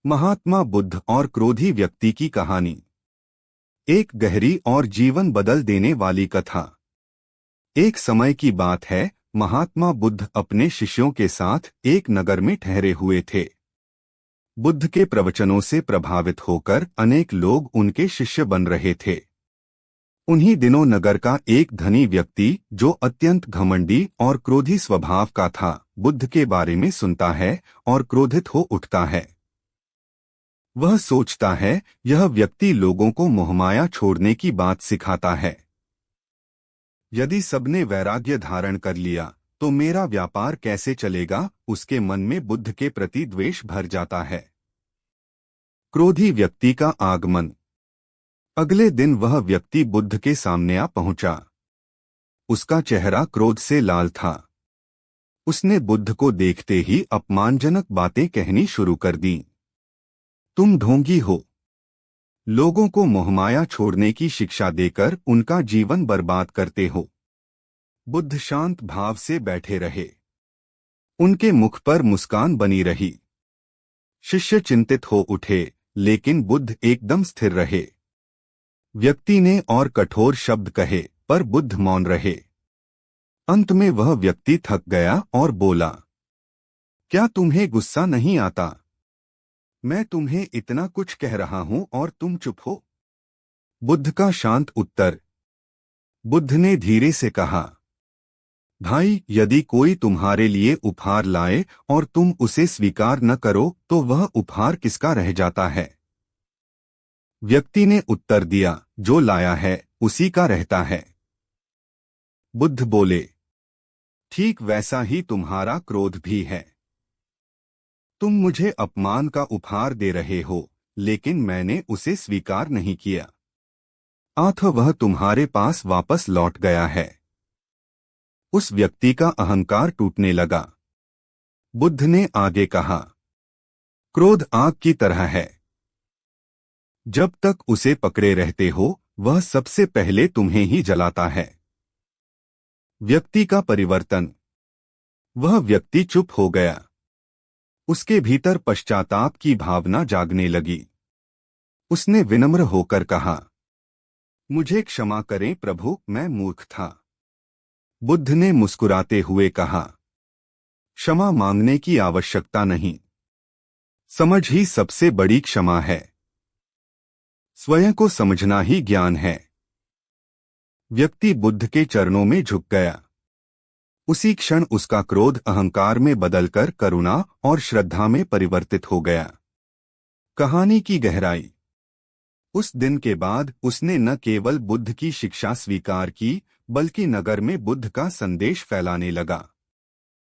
महात्मा बुद्ध और क्रोधी व्यक्ति की कहानी। एक गहरी और जीवन बदल देने वाली कथा। एक समय की बात है, महात्मा बुद्ध अपने शिष्यों के साथ एक नगर में ठहरे हुए थे। बुद्ध के प्रवचनों से प्रभावित होकर अनेक लोग उनके शिष्य बन रहे थे। उन्हीं दिनों नगर का एक धनी व्यक्ति, जो अत्यंत घमंडी और क्रोधी स्वभाव का था, बुद्ध के बारे में सुनता है और क्रोधित हो उठता है। वह सोचता है, यह व्यक्ति लोगों को मोहमाया छोड़ने की बात सिखाता है। यदि सबने वैराग्य धारण कर लिया तो मेरा व्यापार कैसे चलेगा। उसके मन में बुद्ध के प्रति द्वेष भर जाता है। क्रोधी व्यक्ति का आगमन। अगले दिन वह व्यक्ति बुद्ध के सामने आ पहुंचा। उसका चेहरा क्रोध से लाल था। उसने बुद्ध को देखते ही अपमानजनक बातें कहनी शुरू कर दी। तुम ढोंगी हो। लोगों को मोहमाया छोड़ने की शिक्षा देकर उनका जीवन बर्बाद करते हो। बुद्ध शांत भाव से बैठे रहे। उनके मुख पर मुस्कान बनी रही। शिष्य चिंतित हो उठे, लेकिन बुद्ध एकदम स्थिर रहे। व्यक्ति ने और कठोर शब्द कहे, पर बुद्ध मौन रहे। अंत में वह व्यक्ति थक गया और बोला, क्या तुम्हें गुस्सा नहीं आता? मैं तुम्हें इतना कुछ कह रहा हूं और तुम चुप हो। बुद्ध का शांत उत्तर। बुद्ध ने धीरे से कहा, भाई, यदि कोई तुम्हारे लिए उपहार लाए और तुम उसे स्वीकार न करो तो वह उपहार किसका रह जाता है? व्यक्ति ने उत्तर दिया, जो लाया है उसी का रहता है। बुद्ध बोले, ठीक वैसा ही तुम्हारा क्रोध भी है। तुम मुझे अपमान का उपहार दे रहे हो, लेकिन मैंने उसे स्वीकार नहीं किया। अतः वह तुम्हारे पास वापस लौट गया है। उस व्यक्ति का अहंकार टूटने लगा। बुद्ध ने आगे कहा, क्रोध आग की तरह है। जब तक उसे पकड़े रहते हो, वह सबसे पहले तुम्हें ही जलाता है। व्यक्ति का परिवर्तन। वह व्यक्ति चुप हो गया। उसके भीतर पश्चाताप की भावना जागने लगी। उसने विनम्र होकर कहा, मुझे क्षमा करें प्रभु, मैं मूर्ख था। बुद्ध ने मुस्कुराते हुए कहा, क्षमा मांगने की आवश्यकता नहीं। समझ ही सबसे बड़ी क्षमा है। स्वयं को समझना ही ज्ञान है। व्यक्ति बुद्ध के चरणों में झुक गया। उसी क्षण उसका क्रोध अहंकार में बदलकर करुणा और श्रद्धा में परिवर्तित हो गया। कहानी की गहराई। उस दिन के बाद उसने न केवल बुद्ध की शिक्षा स्वीकार की, बल्कि नगर में बुद्ध का संदेश फैलाने लगा।